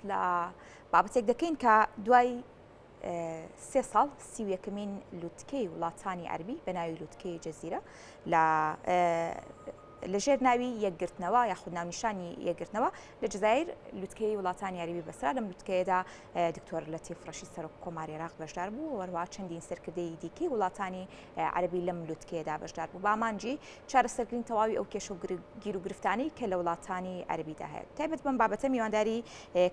لە بابەتێک دەکەین کە دوای 3 ساڵ 31مین لوتکەی وڵاتانی عەربی بە ناوی لوتکەی جەزیرە لەژێر ناوی یەکگرتنەوە یاخود ناونیشانی یەکگرتنەوە لە جەزایر لوتکەی وڵاتانی عەربی بەسرا لەم لوتکەیەدا دکتۆر لەتیف ڕەشید سەرۆک کۆماری عێراق بەشدار بوو وەروەها چەندین سەرکردەی دیکەی وڵاتانی عەربی لەم لوتکەیەدا بەشدار بوو بامانجی چارەسەرکردنی تەواوی ئەو کێشە و گیر و گرفتانەی کە لە وڵاتانی عەربیدا هەیە تایبەت بەم بابەتە میوانداری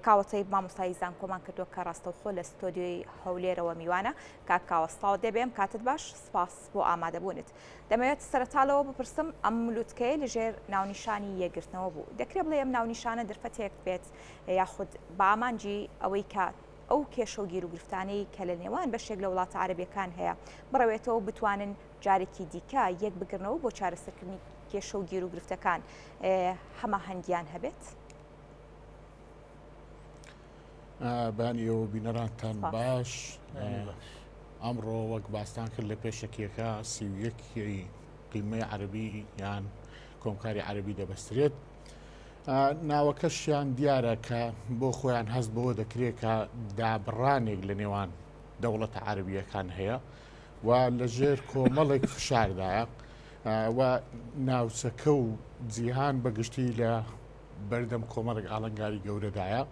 کاوەتەی مامۆستای زانکۆمان کردووە کە ڕاستەوخۆ لە ستۆدیۆی هەولێرەوە میوانە کاک کاوەستاوە دەبێم کاتت باش سپاس بۆ ئامادەبوونت دەمەوێت سەرەتاڵەوە بپرسم ئەم لوتکەیە لەژێر ناونیشانی یەکگرتنەوە بوو دەکرێت بڵێ ئەم ناونیشانە دەرفەتێک بێت یاخود بە ئامانجی ئەوەی کە ئەو کێشە و گیر و گرفتانەی کە لە نێوان بەشێک لە وڵاتە عەرەبیەکان هەیە بڕەوێتەوە بتوانن جارێکی دیکە یەک بگرنەوە بۆ چارەسەرکردنی کێشە و گیر و گرفتەکان هەماهەنگیان هەبێت بانیەوە بینەرانتان باش ئەمڕۆ وەک باستان کرد لە پێشەکیەکە سیویەکی قیمەی عەربی یان کۆمکاری عەربی دەبەسترێت ناوەکەشیان دیارە کە بۆ خۆیان هەست بەوە دەکرێت کە دابڕانێک لە نێوان دەوڵەتە عەربیەکان هەیە و لەژێر کۆمەڵێک فشاردایە و ناوچەکە و جیهان بەگشتی لە بەردەم کۆمەڵێک ئاڵنگاری گەورەدایە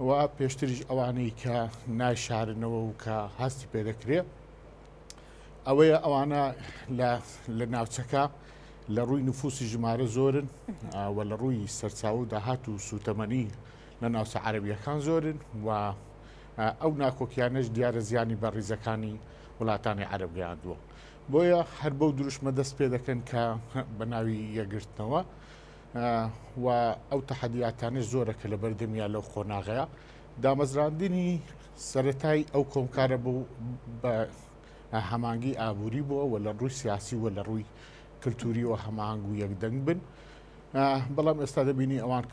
و پێشتریش ئەوانەی کە نایشارنەوە و کە هەستی پێدەکرێت ئەوەیە ئەوانە لە ناوچەکە لە ڕووی نفوسی ژمارە زۆرن و لە ڕووی سەرچاو و داهات و سوتەمەنی لە ناوچە عەرەبیەکان زۆرن و ئەو ناکۆکیانەش دیارە زیانی بەڕیزەکانی وڵاتانی عەرەب گەیاندووە بۆیە هەر بەو دروشمە دەست پێ دەکەن کە بە ناوی یەکگرتنەوە و ئەو تەحەدیاتانش زۆرە کە لە بەردەمیان لەو خۆناغەیە دامەزراندنی سەرەتای ئەو کۆمکارە بوو بە هەمانگی ئابووری بووە و لە ڕووی سیاسی و لە ڕووی کللتوری و هەماهنگ و یەکدەنگ بن بەڵام ئێستا دەبینی ئەوان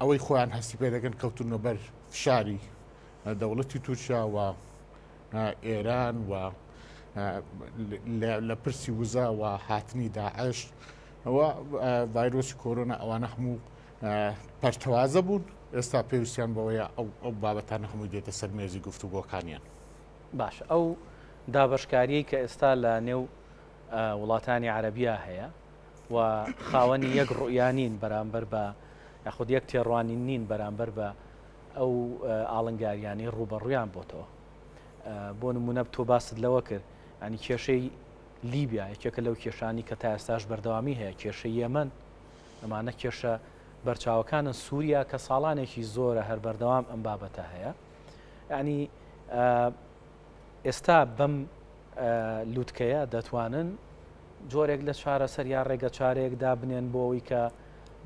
ئەوەی خۆیان هەستی پێ دەکەن کەوتونە بەر فشاری دەوڵەتی تورکیا و ئێران و لە پرسی وزە و هاتنی داعش ئەوە ڤایرۆسی کۆرۆنا ئەوانە هەموو پەرتەوازە بوون ئێستا پێویستیان بەوەیە ئەو بابەتانە هەمووی دێتە سەر مێزی گفتوگۆکانیان باش ئەو دابەشکاریەی کە ئێستا لە نێو وڵاتانی عەرەبیا هەیە و خاوەنی یەک ڕوئیانین بەرامبەر بە یاخود یەک تێڕوانی نین بەرامبەر بە ئەو ئاڵنگاریانی ڕوبەڕوویان بۆتەوە بۆ نمونە تۆ باست لەوە کرد ینی کێشەی لیبیا یەکێکە لەو کێشانی کە تا ئێستاش بەردەوامی هەیە کێشەی یەمەن ئەمانە کێشە بەرچاوەکانە سووریا کە ساڵانێکی زۆرە هەر بەردەوام ئەم بابەتە هەیە ینی ئێستا بەم لوتکەیە دەتوانن جۆرێک لە چارەسەر یا ڕێگە چارەیەک دابنێن بۆ ئەوەی کە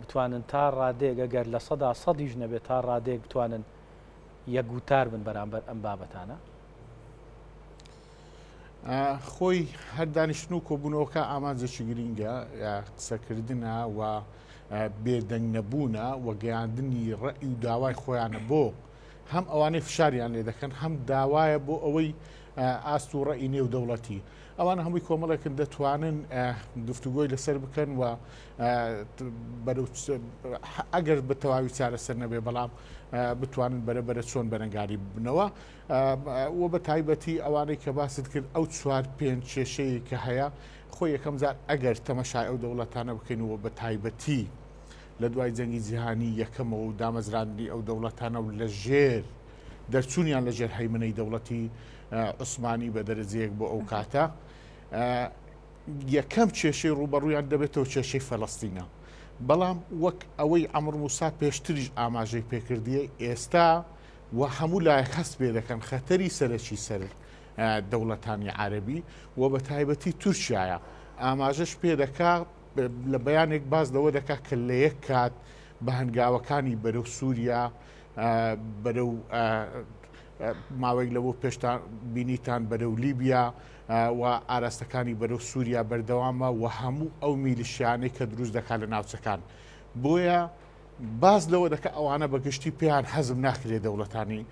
بتوانن تا ڕادێک ئەگەر لە سەدا سەدیش نەبێت تا ڕادێک بتوانن یەکگوتار بن بەرامبەر ئەم بابەتانە خۆی هەر دانیشتن و کۆبوونەوەکە ئامانجێکی گرینگە قسەکردنە و بێدەنگ نەبوونە و گەیاندنی ڕەئی و داوای خۆیانە بۆ هەم ئەوانەی فشاریان لێ دەکەن هەم داوایە بۆ ئەوەی ئاست و ڕەئی نێو دەوڵەتی ئەوان هەمووی کۆمەڵێکن دەتوانن گفتوگۆی لەسەر بکەن و ئەگەر بە تەواوی چارەسەر نەبێ بەڵام بتوانن بەرەبەرە چۆن بەرەنگاری ببنەوە و بە تایبەتی ئەوانەی کە باست کرد ئەو 4-5 کێشەیە کە هەیە خۆی یەکەم جار ئەگەر تەمەشای ئەو دەوڵەتانە بکەینەوە بە تایبەتی لە دوای جەنگی جیهانی یەکەمەوە و دامەزراندنی ئەو دەوڵەتانە و لە ژێر دەرچوونیان لە ژێر هەیمنەی دەوڵەتی عوسمانی بە دەرەجەیەک بۆ ئەو کاتە یەکەم کێشەی ڕوبەڕوویان دەبێتەوە کێشەی فەڵەستینە بەڵام وەک ئەوەی عەمر موسا پێشتریش ئاماژەی پێکردیە ئێستا و هەموو لایەک هەست پێ دەکەن خەتەری سەرەکی سەر دەوڵەتانی عەرەبی و بە تایبەتی تورکیایە ئاماژەش پێ دەکات لە بەیانێک باز لەوە دەکات کە لە یەک کات بە هەنگاوەکانی بەرەو سووریا بەرەو ماوەیەک لەبۆ پێشتان بینیتان بەرەو لیبیا و ئاراستەکانی بەرەو سووریا بەردەوامە و هەموو ئەو میلیشیانەی کە دروست دەکات لە ناوچەکان بۆیە باز لەوە دەکە ئەوانە بەگشتی پێیان حەزم ناکرێت دەوڵەتانی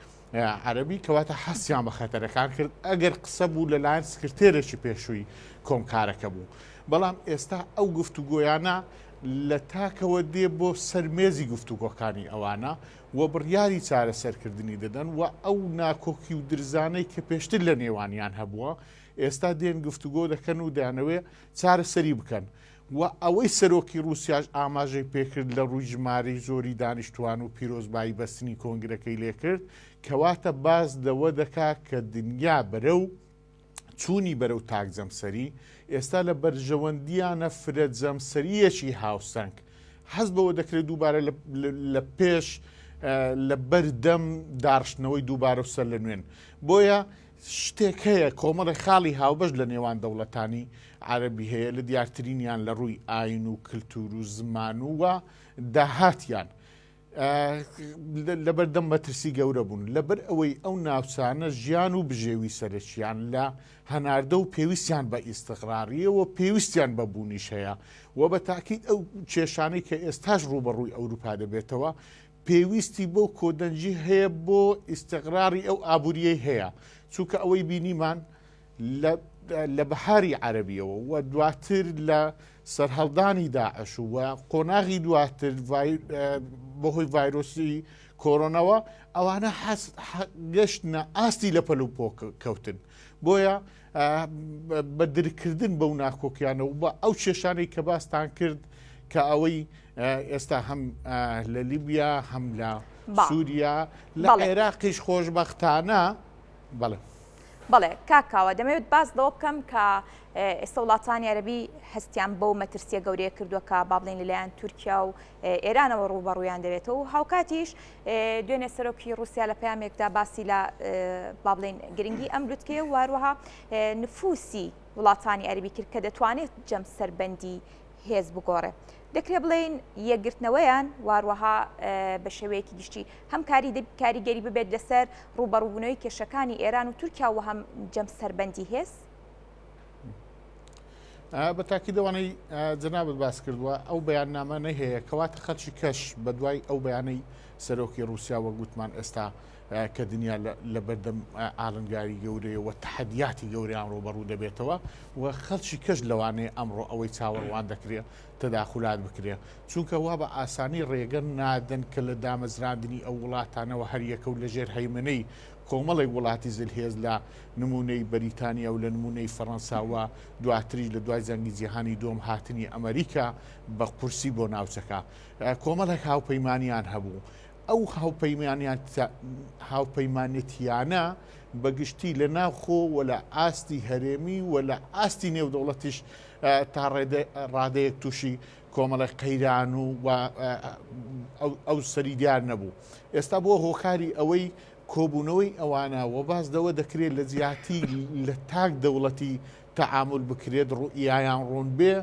عەربی کەواتە حەسیان بە خەتەرەکان کرد ئەگەر قسە بوو لەلایەن سکرتێرێکی پێشووی کۆمکارەکە بوو بەڵام ئێستا ئەو گفتوگۆیانە لە تاکەوە دێ بۆ سەرمێزی گفتوگۆکانی ئەوانە و بڕیاری چارەسەرکردنی دەدەن و ئەو ناکۆکی و درزانەی کە پێشتر لە نێوانیان هەبووە ئێستا دێن گفتوگۆ دەکەن و دەیانەوێ چارەسەری بکەن و ئەوەی سەرۆکی رووسیاش ئاماژەی پێکرد لە ڕووی ژمارەی زۆری دانیشتوان و پیرۆزبایی بەستنی کۆنگرەکەی لێکرد کەواتە باز دەوە دەکا کە دنیا بەرەو چوونی بەرەو تاکجەمسەری ئێستا لە بەرژەوەندیانە فرە جەمسەریەکی هاوسەنگ حەز بەوە دەکرێت دووبارە لە پێش لە بەردەم داڕشتنەوەی دووبارە و سەر لە نوێن بۆیە شتێک هەیە کۆمەڵی خاڵی هاوبەش لە نێوان دەوڵەتانی عەرەبی هەیە لە دیارترینیان لە ڕووی ئاین و کللتور و زمان وە داهاتیان لەبەردەم مەترسی گەورە بوون لەبەر ئەوەی ئەو ناوچانە ژیان و بژێوی سەرچیان لە هەناردە و پێویستیان بە ئیستقراریەوە پێویستیان بە بوونیش هەیە و بە تاکید ئەو کێشانەی کە ئێستاش ڕوبەڕووی ئەوروپا دەبێتەوە پێویستی بۆ کۆدەنجی هەیە بۆ ئیستقراری ئەو ئابوووریەی هەیە چونکە ئەوەی بینیمان لە بەهاری عەرەبیەوە و دواتر لە سەرهەڵدانی داعش و قۆناغی دواتر بەهۆی ڤایرۆسی کۆرۆنەوە ئەوانە گەشتنە ئاستی لە پەلوپۆ کەوتن بۆیە بە درکردن بەو ناکۆکیانەوە بە ئەو کێشانەی کە باستان کرد کە ئەوەی ئێستا هەم لە لیبیا هەم لە سووریا لە عێراقیش خۆشبەختانە بەڵێ بەڵێ کاکاوە دەمەوێت باز لەوە بکەم کە ئێستا وڵاتانی عەرەبی هەستیان بەو مەترسیە گەورەیە کردووە کە با بڵێن لەلایەن تورکیا و ئێرانەوە ڕوبەڕوویان دەوێتەوە و هاوکاتیش دوێنێ سەرۆکی رووسیا لە پەیامێکدا باسی لە با بڵێن گرنگی ئەم لوتکەیە و هەروەها نفوسی وڵاتانی عەرەبی کرد کە دەتوانێت جەم سەربەندی هێز بگۆڕێ دەکرێت بڵێن یەکگرتنەوەیان واروەها بە شێوەیەکی گشتی هەم کاریگەری ببێت لەسەر ڕوبەڕووبوونەوەی کێشەکانی ئێران و تورکیا و هەم جەم سەربەندی هێز بە تاکیدەوانەی جەنابەت باس کردووە ئەو بەیاننامە نەهەیە کەواتە خەڵکی کەش بە دوای ئەو بەیانەی سەرۆکی رووسیا وە گوتمان ئێستا کە دنیا لە بەردەم ئاڵنگاری گەورەیەوە تەحەدیاتی گەوریان ڕوبەڕوو دەبێتەوە و خەڵکی کەش لەوانەیە ئەمڕۆ ئەوەی چاوەڕوان دەکرێت تەداخولات بکرێت چونکە وا بە ئاسانی ڕێگە نادەن کە لە دامەزراندنی ئەو وڵاتانەوە هەریەکە و لەژێر هەیمنەی کۆمەڵی وڵاتی زلهێز لە نمونەی بەریتانیا و لە نمونەی فەڕەنساوە دواتری لە دوای جەنگی جیهانی دۆم هاتنی ئەمریکا بە قورسی بۆ ناوچەکە کۆمەڵێک هاوپەیمانیان هەبوو ئەو هاوپەیمانێتیانە بەگشتی لە ناوخۆ و لە ئاستی هەرێمی و لە ئاستی نێودەوڵەتیش تا ڕادەیەک تووشی کۆمەڵی قەیران و ئەو سەریدیار نەبوو ئێستا بۆ هۆکاری ئەوەی کۆبوونەوەی ئەوانە و باز دەوە دەکرێت لە زیاتی لە تاک دەوڵەتی تەعامل بکرێت ڕوئیان ڕۆن بێ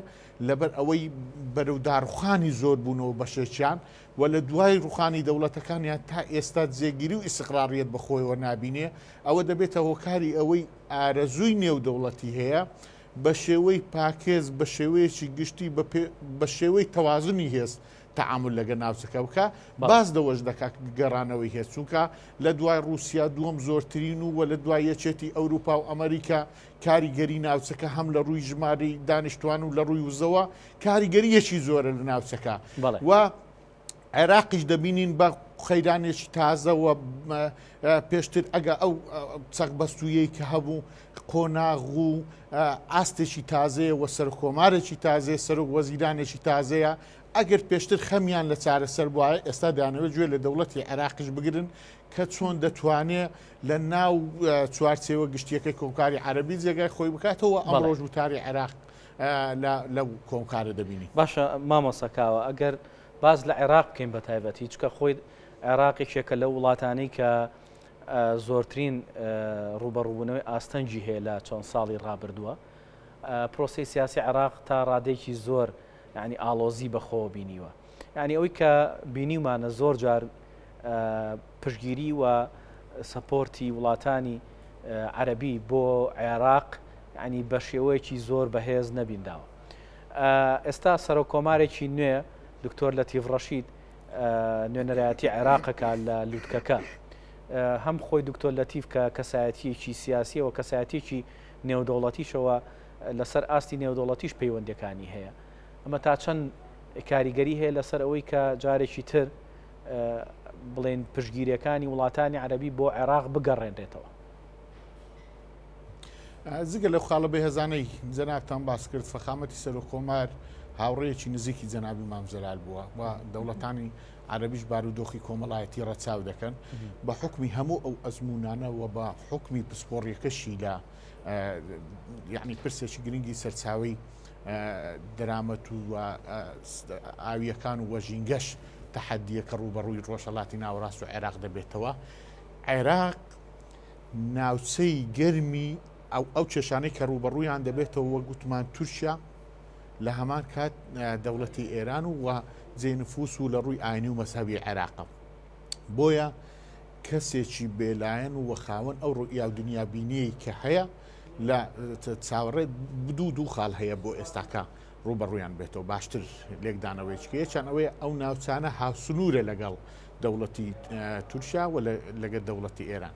لەبەر ئەوەی بەرەو داڕوخانی زۆر بوونەوە بەشێکیان و لە دوای ڕوخانی دەوڵەتەکانیان تا ئێستا جێگیری و ئیستقراریەت بەخۆیەوە نابینێ ئەوە دەبێتە هۆکاری ئەوەی ئارەزووی نێودەوڵەتی هەیە بە شێوەی پاکێز بە شێوەیەکی گشتی بە شێوەی تەوازنی هێز تەعامل لەگە ناوچەکە بکە باز دەوەش دەکات گەڕانەوەی هێز چونکە لە دوای رووسیا دووەم زۆرترین و لە دوای یەکێتی ئەوروپا و ئەمریکا کاریگەری ناوچەکە هەم لە ڕووی ژمارەی دانیشتوان و لە ڕووی وزەوە کاریگەریەکی زۆرە لە ناوچەکە و عێراقیش دەبینین بە خەیرانێکی تازە و پێشتر ئەگە ئەو چەق بەستویەی کە هەبوو قۆناغ و ئاستێکی تازەیە و سەرکۆمارێکی تازەیە سەرۆک وەزیرانێکی تازەیە ئەگەر پێشتر خەمیان لە چارەسەر بووە ئێستا دانەوێت گوێ لە دەوڵەتی عێراقیش بگرن کە چۆن دەتوانێت لە ناو چوارچێوە گشتیەکەی کۆمکاری عەرەبی جێگای خۆی بکاتەوە ئەم ڕۆژ وتاری عێراق لەو کۆمکارە دەبینی باشە مامۆسەکاوە ئەگەر باز لە عێراق بکەین بە تایبەتی چکە خۆی عێراقێکێکە لە وڵاتانەی کە زۆرترین ڕوبەڕووبوونەوەی ئاستەنجی هەیە لە چەند ساڵی ڕابردووە پرۆسی سیاسی عێراق تا ڕادێکی زۆر یعنی ئالۆزی بەخۆ بینیوە یعنی ئەوەی کە بینیمانە زۆر جار پشتگیری و سەپۆرتی وڵاتانی عەرەبی بۆ عێراق ینی بە شێوەیەکی زۆر بەهێز نەبینداوە ئێستا سەرۆکۆمارێکی نوێ دکتۆر لەتیف ڕەشید نوێنەرایەتی عێراقەکە لە لووتکەکە هەم خۆی دکتۆر لەتیف کە کەسایەتیەکی سیاسیەوە کەسایەتیەکی نێودەوڵەتیشەوە لەسەر ئاستی نێودەوڵەتیش پەیوەندەکانی هەیە ئەمە تا چەند کاریگەری هەیە لەسەر ئەوەی کە جارێکی تر بڵێن پشتگیریەکانی وڵاتانی عەرەبی بۆ عێراق بگەڕێنرێتەوە. زگە لەو خاڵە بەهێزانەی جەنابتان باس کرد فەخامەتی سەرۆکۆمار هاوڕێیەکی نزیکی جەنابی مام جەلال بووە و دەوڵەتانی عەرەبیش بارودۆخی کۆمەڵایەتی ڕەچاو دەکەن بە حکمی هەموو ئەو ئەزمونانە و بە حکمی پسپۆڕیەکەشی لە یعنی پرسێکی گرنگی سەرچاوی دەرامەت و ئاویەکان و وەژینگەش تەحەدیەکە ڕوبەڕووی ڕۆژهەڵاتی ناوەڕاست و عێراق دەبێتەوە. عێراق ناوچەی گەرمی ئەو کێشانەی کە ڕوبەڕوویان دەبێتەوە وە گوتمان تورکیا لە هەمان کات دەوڵەتی ئێران و جێنفوس و لە ڕووی ئاینی و مەسەبی عێراقە. بۆیە کەسێکی بێلایەن و خاوەن ئەو ڕوئیا و دنیا بینیەی کە هەیە لە چاوەڕێ دوو خاڵ هەیە بۆ ئێستاکە ڕوبەڕوویان بێتەوە باشتر لێکدانەوەیچکەیەکیان ئەوەیە ئەو ناوچانە هاوسنوورە لەگەڵ دەوڵەتی تورکیا و لەگەڵ دەوڵەتی ئێران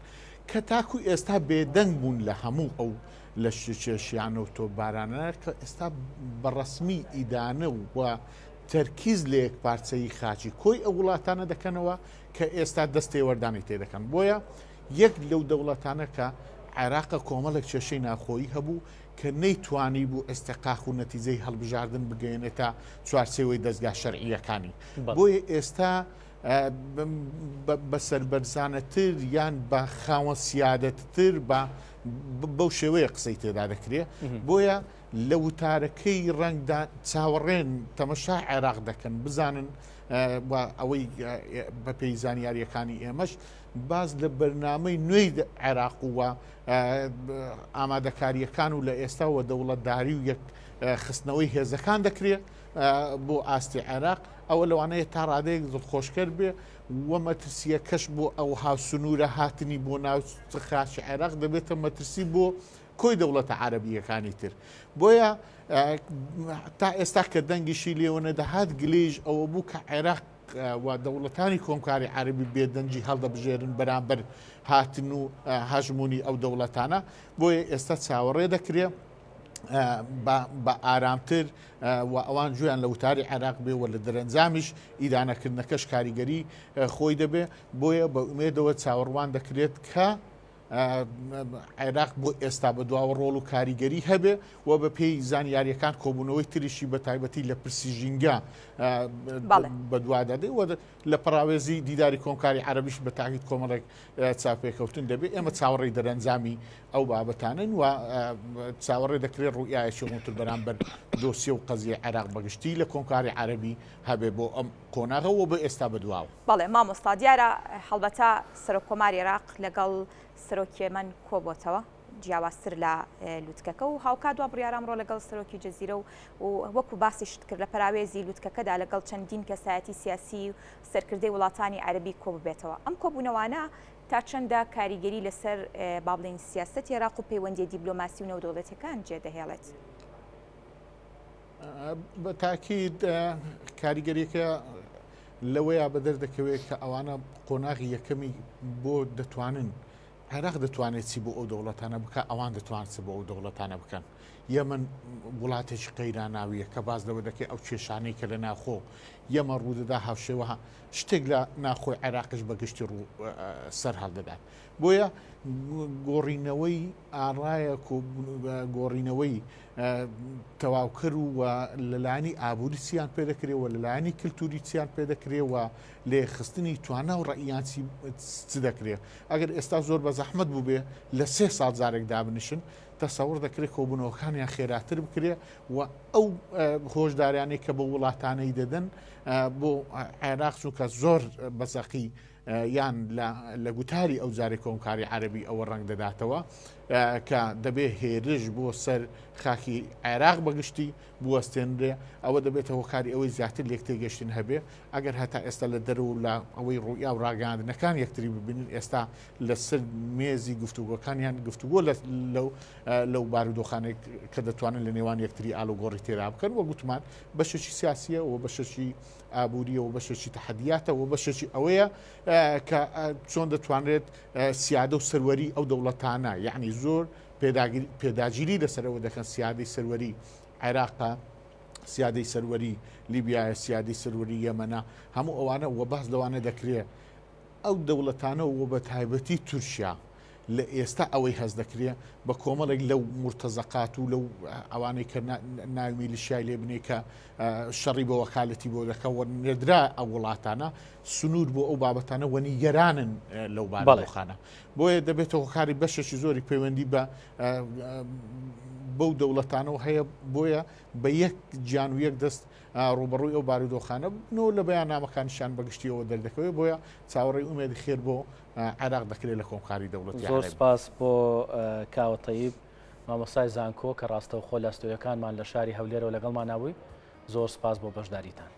کە تاکو ئێستا بێدەنگ بوون لە هەموو ئەو لە کێشیانە و تۆبارانە کە ئێستا بەڕەسمی ئیدانە و تەرکیز لە یەک پارچەی خاچی کۆی ئەو وڵاتانە دەکەنەوە کە ئێستا دەستی وەردانی تێدەکەن. بۆیە یەک لەو دەوڵەتانە کە عێراقە کۆمەڵێک کێشەی ناخۆیی هەبوو کە نەیتوانی بوو ئێستقاق و نەتیجەی هەڵبژاردن بگەێنێتە چوارچێوەی دەستگا شەرعیەکانی. بۆیە ئێستا بە سەربەرزانەتر یان بە خاوە سیادەتتر بەو شێوەیە قسەی تێدا دەکرێت. بۆیە لە وتارەکەی ڕەنگدا چاوەڕێن تەمەشا عێراق دەکەن بزانن ئەوەی بە پێی زانیاریەکانی ئێمەش باز لە بەرنامەی نوێی عێراق وە ئامادەکاریەکان و لە ئێستاوە دەوڵەتداری و یەک خستنەوەی هێزەکان دەکرێت بۆ ئاستی عێراق ئەوە لەوانەیە تا ڕادەیەک دڵخۆشکەر بێ وە مەترسیەکەش بۆ ئەو هاوسنوورە هاتنی بۆ ناو خاچی عێراق دەبێتە مەترسی بۆ کۆی دەوڵەتە عەرەبیەکانی تر. بۆیە تا ئێستا کە دەنگیشی لێوەنە دەهات گلێژ ئەوە بوو کە عێراق و دەوڵەتانی کۆمکاری عەرەبی بێدەنجی هەڵدەبژێرن بەرامبەر هاتن و هەژمونی ئەو دەوڵەتانە. بۆیە ئێستا چاوەڕێ دەکرێت بە ئارامتر و ئەوان جویان لە وتاری عێراق بێ و لە دەرەنجامیش ئیدانەکردنەکەش کاریگەری خۆی دەبێ. بۆیە بە ئومێدەوە چاوەڕوان دەکرێت کە عێراق بۆ ئێستا بە دواوە ڕۆڵ و کاریگەری هەبێ و بە پێی زانیاریەکان کۆبوونەوەی تریشی بە تایبەتی لە پرسی ژینگە بەدوادەدەی و لە پراوێزی دیداری کۆمکاری عەرەبیش بە تاکید کۆمەڵێک چاپێکەوتن دەبێت. ئێمە چاوەڕێی دەرەنجامی ئەو بابەتانن و چاوەڕێ دەکرێت ڕوئایەکی ڕوونتر بەرامبەر دۆسیە و قەزیە عێراق بەگشتی لە کۆمکاری عەرەبی هەبێ بۆ ئەم قۆناغەوە بە ئێستا بەدواوە. بەڵێ مامۆستا دیارە هەڵبەتە سەرۆکۆماری عێراق لەگەڵ سەرۆکی من کۆبۆتەوە جیاوازتر لە لووتکەکە و هاوکات دوا بڕیارە ئەمڕۆ لەگەڵ سەرۆکی جەزیرە و وەکو باسیشت کرد لە پراوێزی لووتکەکەدا لەگەڵ چەندین کەسایەتی سیاسی و سەرکردەی وڵاتانی عەرەبی کۆ ببێتەوە. ئەم کۆبوونەوانە تا چەندە کاریگەری لەسەر با بڵێن سیاسەتی عێراق و پەیوەندی دیبلۆماسی و نێودەوڵەتیەکان جێدەهێڵێت؟ بە تاکید کاریگەریەکە لەوەیە بەدەردەکەوێت کە ئەوانە قۆناغی یەکەمی بۆ دەتوانن عێراق دەتوانێت چی بۆ ئەو دەوڵەتانە بکە ئەوان دەتوانێت بۆ ئەو دەوڵەتانە بکەن. یەمن وڵاتێکی قەیراناویە کە باز لەوە دەکەی ئەو کێشانەی کە لە ناخۆ یەمە ڕوودەدا هاوشێوە شتێک لە ناخۆی عێراقش بەگشتی سەر هەڵدەدات. بۆیە گۆڕینەوەی ئاڕایەک و گۆڕینەوەی تەواوکەر و لەلایەنی ئابووری چیان پێدەکرێەوە لەلایەنی کللتوری چیان پێدەکرێەوە لێ خستنی توانە و ڕەئیانسی چ دەکرێت. ئەگەر ئێستا زۆر بە زەحمەت بوو بێ لە 3 ساڵ جارێک دابنیشن تەسەوڕ دەکرێت کۆبوونەوەکانیان خێراتر بکرێ و ئەو هۆشداریانەی کە بە وڵاتانەی دەدەن بۆ عێراق چونکە زۆر بەسەقی یان لە گوتاری ئەو جارێک کۆمکاری عەرەبی ئەوە ڕەنگ دەداتەوە کە دەبێ هێرش بۆ سەر خاکی عێراق بەگشتی بوەستێنرێ ئەوە دەبێتە هۆکاری ئەوەی زیاتر لێک تێگەشتن هەبێ. ئەگەر هەتا ئێستا لە دەرەوە لە ئەوەی ڕوئیا و ڕاگەاندنەکان یەکتری ببینین ئێستا لەسەر مێزی گفتوگۆکانیان گفتوگۆ لەو بارودۆخانێک کە دەتوانن لە نێوان یەکتری ئالۆگۆڕی تێرا بکەن و گوتمان بەشێکی سیاسیە و بەشێکی ئابووریە و بەشێکی تەحەدیاتە و بەشێکی ئەوەیە کە چۆن دەتوانرێت سیادە و سەروەری ئەو دەوڵەتانە یعنی زۆر پێداگیری لەسەرەوە دەکەن سیادەی سەروەری عێراقا سیادەی سەروەری لیبیایە سیادی سەروەری یەمەنە هەموو ئەوانە وە باس لەوانە دەکرێت ئەو دەوڵەتانە و بە تایبەتی تورکیا لە ئێستا ئەوەی هەز دەکرێت بە کۆمەڵێک لەو مرتەزەقات و لەو ئەوانەی کە ناوی میلیشیای لێ بنێ کە شەڕی بە وەکالەتی بۆ دەکەوە نێدرا ئەو وڵاتانە سنوور بۆ ئەو بابەتانە وەنیگەرانن لەو بارەخانە بۆیە دەبێتەوە کاری بەشێکی زۆری پەیوەندی بە بەو دەوڵەتانەوە هەیە بۆیە بە یەک گیان و یەک دەست ڕوبەڕووی ئەو بارودۆخانە بنەوە لە بەیاننامەکانیشان بەگشتیەوە دەردەکەوێت بۆیە چاوەڕێی ئومێدی خێر بۆ عێراق دەکرێت لە کۆمکاری دەوڵەتی زۆر سپاس بۆ کاوەتەیب مامۆستای زانکۆ کە ڕاستەوخۆ لە ئەستۆیەکانمان لە شاری هەولێرەوە لەگەڵمان نابووی زۆر سپاس بۆ بەشداریتان.